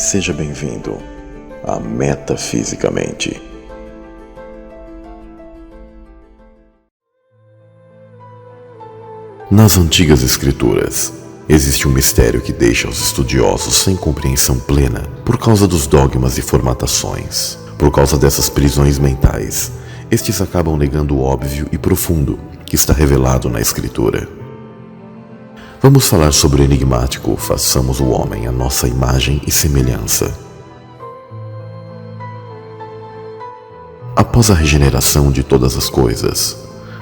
Seja bem-vindo a Metafisicamente. Nas antigas escrituras, existe um mistério que deixa os estudiosos sem compreensão plena por causa dos dogmas e formatações. Por causa dessas prisões mentais, estes acabam negando o óbvio e profundo que está revelado na escritura. Vamos falar sobre o enigmático "façamos o homem à nossa imagem e semelhança". Após a regeneração de todas as coisas,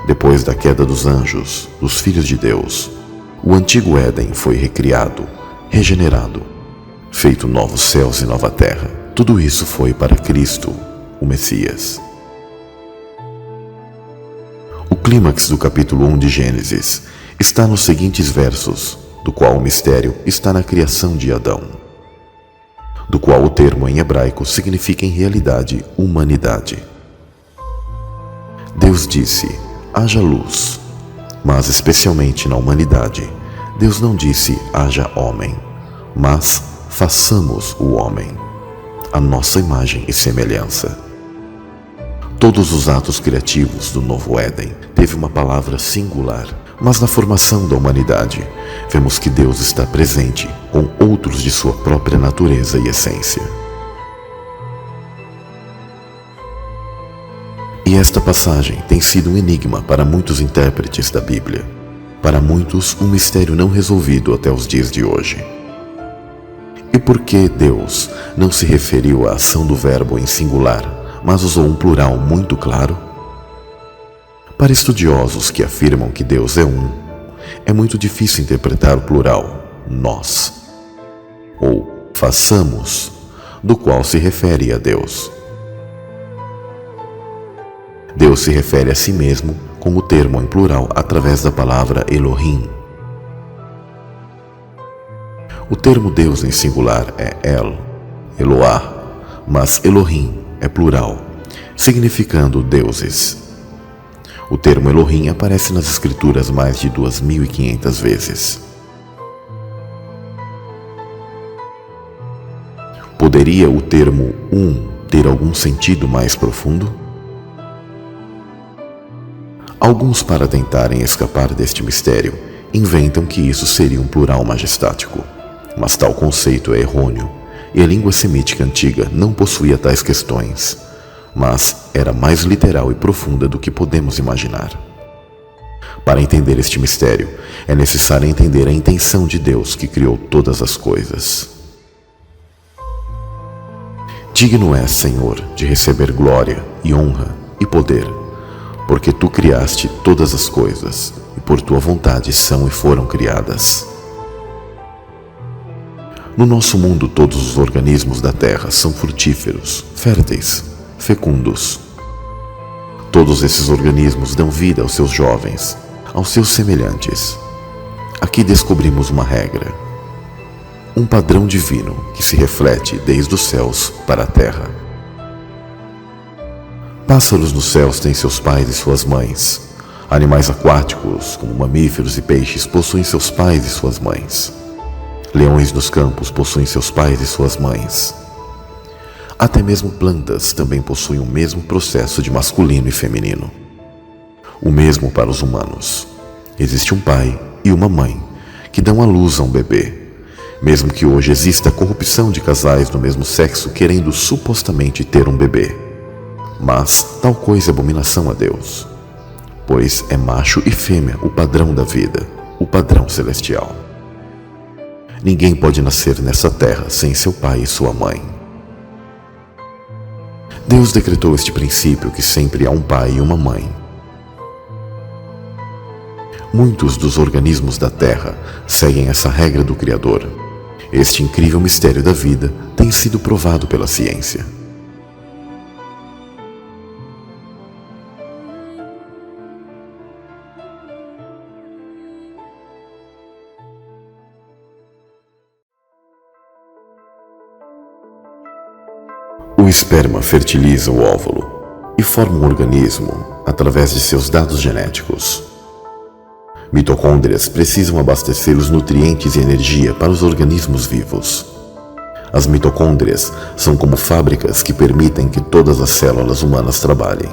depois da queda dos anjos, dos filhos de Deus, o antigo Éden foi recriado, regenerado, feito novos céus e nova terra. Tudo isso foi para Cristo, o Messias. O clímax do capítulo 1 de Gênesis está nos seguintes versos, do qual o mistério está na criação de Adão, do qual o termo em hebraico significa em realidade humanidade. Deus disse: haja luz, mas especialmente na humanidade, Deus não disse haja homem, mas façamos o homem, a nossa imagem e semelhança. Todos os atos criativos do novo Éden teve uma palavra singular, mas na formação da humanidade, vemos que Deus está presente com outros de sua própria natureza e essência. E esta passagem tem sido um enigma para muitos intérpretes da Bíblia. Para muitos, um mistério não resolvido até os dias de hoje. E por que Deus não se referiu à ação do verbo em singular, mas usou um plural muito claro? Para estudiosos que afirmam que Deus é um, é muito difícil interpretar o plural nós, ou façamos, do qual se refere a Deus. Deus se refere a si mesmo com o termo em plural através da palavra Elohim. O termo Deus em singular é El, Eloá, mas Elohim é plural, significando deuses. O termo Elohim aparece nas escrituras mais de 2.500 vezes. Poderia o termo ter algum sentido mais profundo? Alguns, para tentarem escapar deste mistério, inventam que isso seria um plural majestático, mas tal conceito é errôneo e a língua semítica antiga não possuía tais questões, mas era mais literal e profunda do que podemos imaginar. Para entender este mistério, é necessário entender a intenção de Deus que criou todas as coisas. Digno és, Senhor, de receber glória e honra e poder, porque tu criaste todas as coisas, e por tua vontade são e foram criadas. No nosso mundo, todos os organismos da terra são frutíferos, férteis, fecundos. Todos esses organismos dão vida aos seus jovens, aos seus semelhantes. Aqui descobrimos uma regra, um padrão divino que se reflete desde os céus para a terra. Pássaros nos céus têm seus pais e suas mães. Animais aquáticos, como mamíferos e peixes, possuem seus pais e suas mães. Leões nos campos possuem seus pais e suas mães. Até mesmo plantas também possuem o mesmo processo de masculino e feminino. O mesmo para os humanos. Existe um pai e uma mãe que dão à luz a um bebê. Mesmo que hoje exista a corrupção de casais do mesmo sexo querendo supostamente ter um bebê. Mas tal coisa é abominação a Deus, pois é macho e fêmea o padrão da vida, o padrão celestial. Ninguém pode nascer nessa terra sem seu pai e sua mãe. Deus decretou este princípio que sempre há um pai e uma mãe. Muitos dos organismos da terra seguem essa regra do Criador. Este incrível mistério da vida tem sido provado pela ciência. O esperma fertiliza o óvulo e forma um organismo através de seus dados genéticos. Mitocôndrias precisam abastecer os nutrientes e energia para os organismos vivos. As mitocôndrias são como fábricas que permitem que todas as células humanas trabalhem.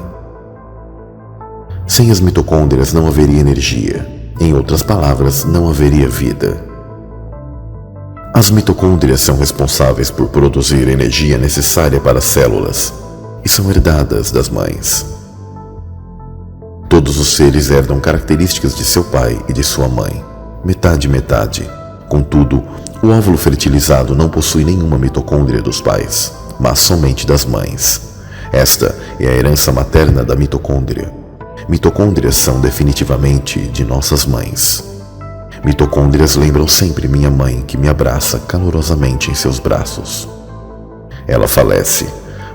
Sem as mitocôndrias não haveria energia. Em outras palavras, não haveria vida. As mitocôndrias são responsáveis por produzir a energia necessária para as células e são herdadas das mães. Todos os seres herdam características de seu pai e de sua mãe, metade metade. Contudo, o óvulo fertilizado não possui nenhuma mitocôndria dos pais, mas somente das mães. Esta é a herança materna da mitocôndria. Mitocôndrias são definitivamente de nossas mães. Mitocôndrias lembram sempre minha mãe, que me abraça calorosamente em seus braços. Ela falece,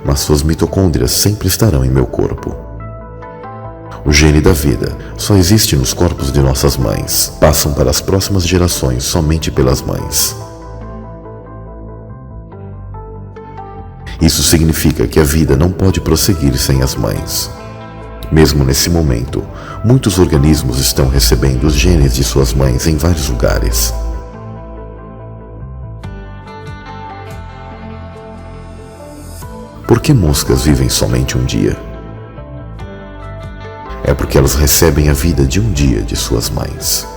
mas suas mitocôndrias sempre estarão em meu corpo. O gene da vida só existe nos corpos de nossas mães. Passam para as próximas gerações somente pelas mães. Isso significa que a vida não pode prosseguir sem as mães. Mesmo nesse momento, muitos organismos estão recebendo os genes de suas mães em vários lugares. Por que moscas vivem somente um dia? É porque elas recebem a vida de um dia de suas mães.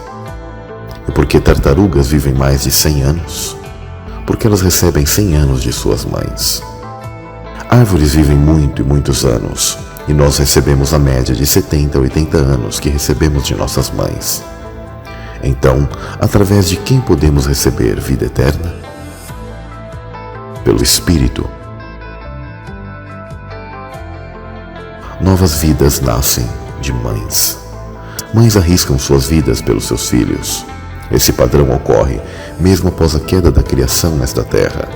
E por que tartarugas vivem mais de 100 anos? Porque elas recebem 100 anos de suas mães. Árvores vivem muito e muitos anos, e nós recebemos a média de 70 a 80 anos que recebemos de nossas mães. Então, através de quem podemos receber vida eterna? Pelo Espírito. Novas vidas nascem de mães. Mães arriscam suas vidas pelos seus filhos. Esse padrão ocorre mesmo após a queda da criação nesta terra.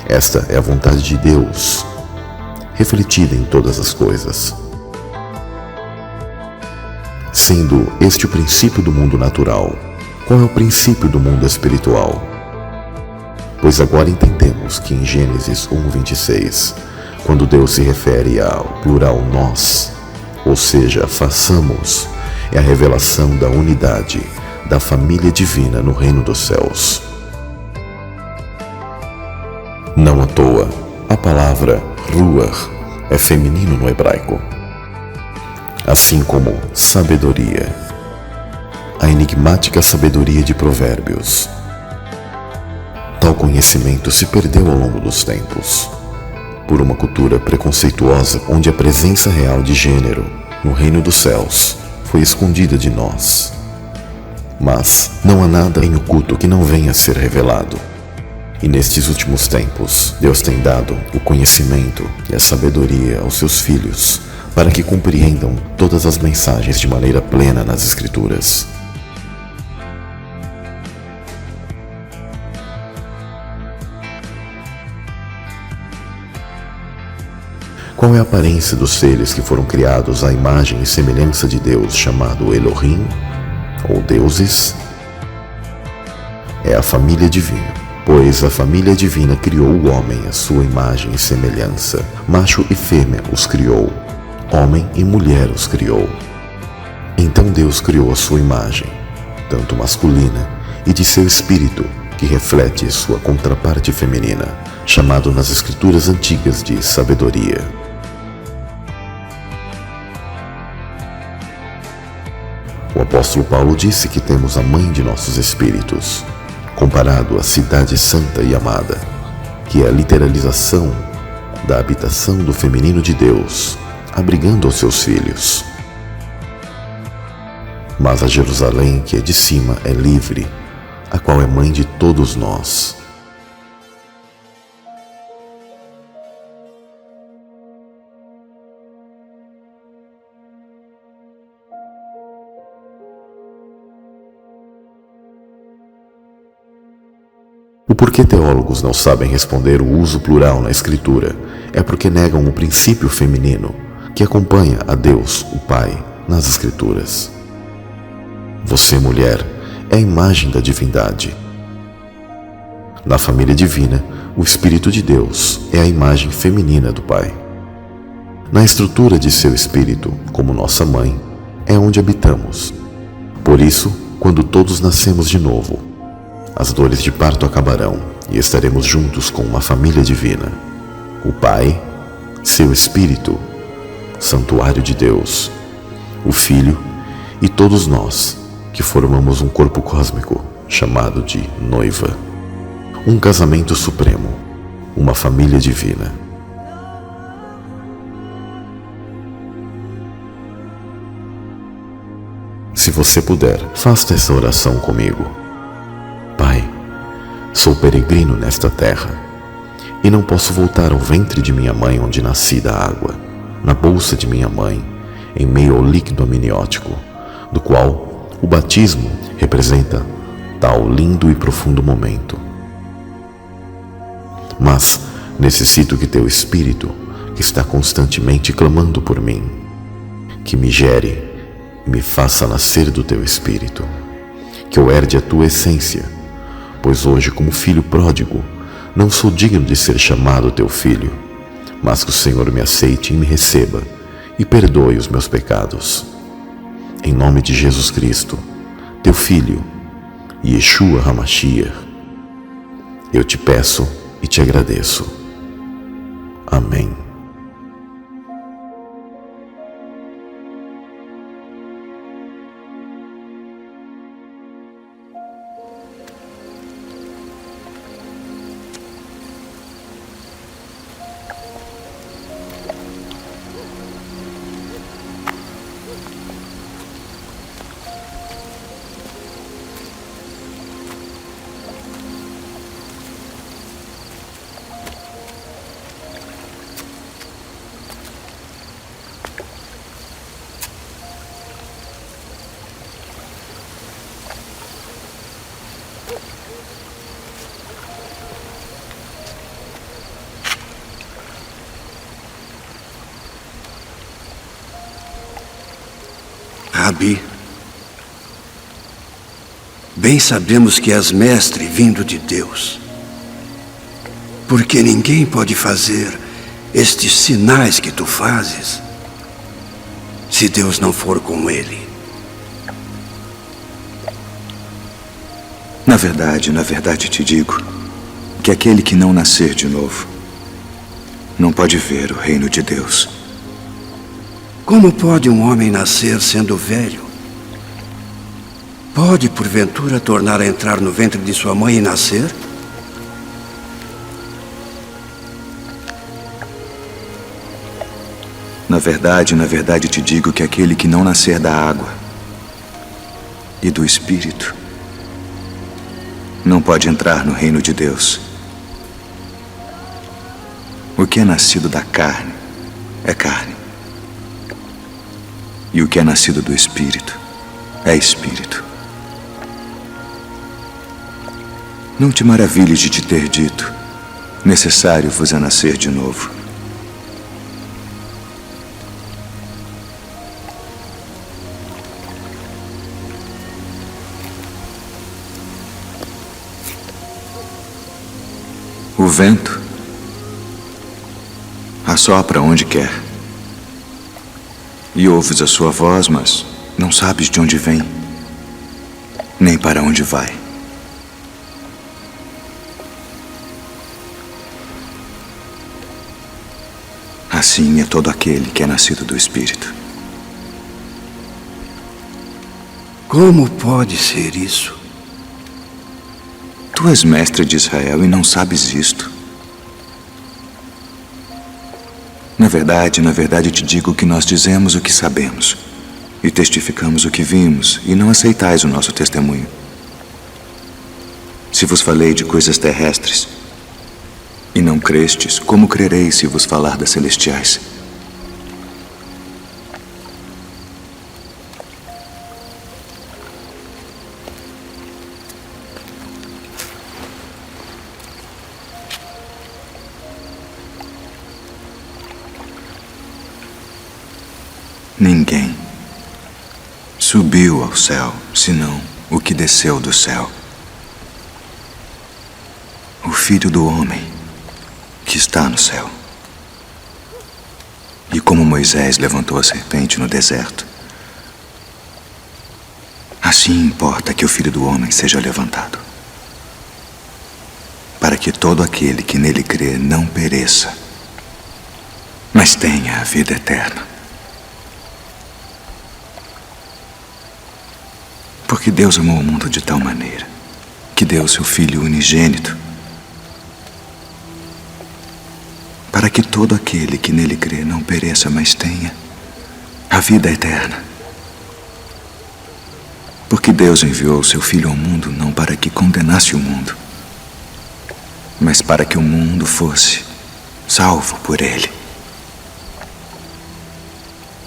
Esta é a vontade de Deus, refletida em todas as coisas. Sendo este o princípio do mundo natural, qual é o princípio do mundo espiritual? Pois agora entendemos que em Gênesis 1:26, quando Deus se refere ao plural nós, ou seja, façamos, é a revelação da unidade, da família divina no reino dos céus. Não à toa, a palavra ruach é feminino no hebraico, assim como sabedoria, a enigmática sabedoria de Provérbios. Tal conhecimento se perdeu ao longo dos tempos, por uma cultura preconceituosa onde a presença real de gênero no reino dos céus foi escondida de nós. Mas não há nada em oculto que não venha a ser revelado. E nestes últimos tempos, Deus tem dado o conhecimento e a sabedoria aos seus filhos para que compreendam todas as mensagens de maneira plena nas Escrituras. Qual é a aparência dos seres que foram criados à imagem e semelhança de Deus, chamado Elohim, ou deuses? É a família divina, pois a família divina criou o homem à sua imagem e semelhança. Macho e fêmea os criou, homem e mulher os criou. Então Deus criou a sua imagem, tanto masculina e de seu espírito, que reflete sua contraparte feminina, chamado nas Escrituras antigas de sabedoria. O apóstolo Paulo disse que temos a mãe de nossos espíritos, comparado à cidade santa e amada, que é a literalização da habitação do feminino de Deus, abrigando os seus filhos. Mas a Jerusalém, que é de cima, é livre, a qual é mãe de todos nós. O porquê teólogos não sabem responder o uso plural na Escritura é porque negam o princípio feminino que acompanha a Deus, o Pai, nas Escrituras. Você, mulher, é a imagem da divindade. Na família divina, o Espírito de Deus é a imagem feminina do Pai. Na estrutura de seu Espírito, como nossa mãe, é onde habitamos. Por isso, quando todos nascemos de novo, as dores de parto acabarão e estaremos juntos com uma família divina. O Pai, seu Espírito, Santuário de Deus, o Filho e todos nós que formamos um corpo cósmico chamado de noiva. Um casamento supremo, uma família divina. Se você puder, faça essa oração comigo. Pai, sou peregrino nesta terra e não posso voltar ao ventre de minha mãe onde nasci da água, na bolsa de minha mãe, em meio ao líquido amniótico, do qual o batismo representa tal lindo e profundo momento. Mas necessito que teu Espírito, que está constantemente clamando por mim, que me gere e me faça nascer do teu Espírito, que eu herde a tua essência, pois hoje, como filho pródigo, não sou digno de ser chamado teu filho, mas que o Senhor me aceite e me receba e perdoe os meus pecados. Em nome de Jesus Cristo, teu Filho, Yeshua HaMashiach, eu te peço e te agradeço. Amém. Rabi, bem sabemos que és mestre vindo de Deus, porque ninguém pode fazer estes sinais que tu fazes se Deus não for com ele. Na verdade te digo que aquele que não nascer de novo não pode ver o reino de Deus. Como pode um homem nascer sendo velho? Pode, porventura, tornar a entrar no ventre de sua mãe e nascer? Na verdade te digo que aquele que não nascer da água e do Espírito não pode entrar no reino de Deus. O que é nascido da carne é carne, e o que é nascido do Espírito é Espírito. Não te maravilhes de te ter dito: necessário vos é nascer de novo. O vento assopra onde quer, e ouves a sua voz, mas não sabes de onde vem, nem para onde vai. Assim é todo aquele que é nascido do Espírito. Como pode ser isso? Tu és mestre de Israel e não sabes isto. Na verdade te digo que nós dizemos o que sabemos e testificamos o que vimos, e não aceitais o nosso testemunho. Se vos falei de coisas terrestres e não crestes, como crereis se vos falar das celestiais? Ninguém subiu ao céu, senão o que desceu do céu, o Filho do Homem que está no céu. E como Moisés levantou a serpente no deserto, assim importa que o Filho do Homem seja levantado, para para que todo aquele que nele crê não pereça, mas tenha a vida eterna. Porque Deus amou o mundo de tal maneira que deu seu Filho unigênito, para que todo aquele que nele crê não pereça, mas tenha a vida eterna. Porque Deus enviou seu Filho ao mundo não para que condenasse o mundo, mas para que o mundo fosse salvo por ele.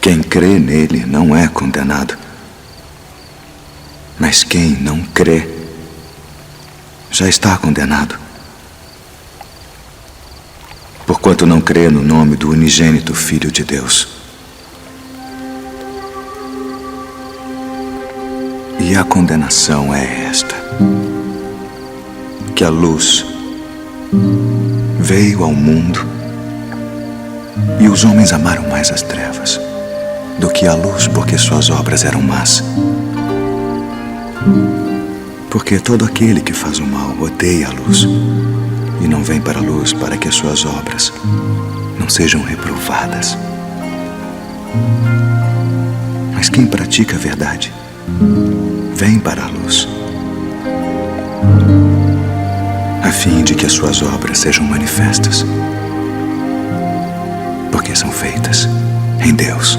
Quem crê nele não é condenado, mas quem não crê já está condenado, porquanto não crê no nome do unigênito Filho de Deus. E a condenação é esta: que a luz veio ao mundo e os homens amaram mais as trevas do que a luz, porque suas obras eram más. Porque todo aquele que faz o mal odeia a luz e não vem para a luz, para que as suas obras não sejam reprovadas. Mas quem pratica a verdade vem para a luz, a fim de que as suas obras sejam manifestas, porque são feitas em Deus.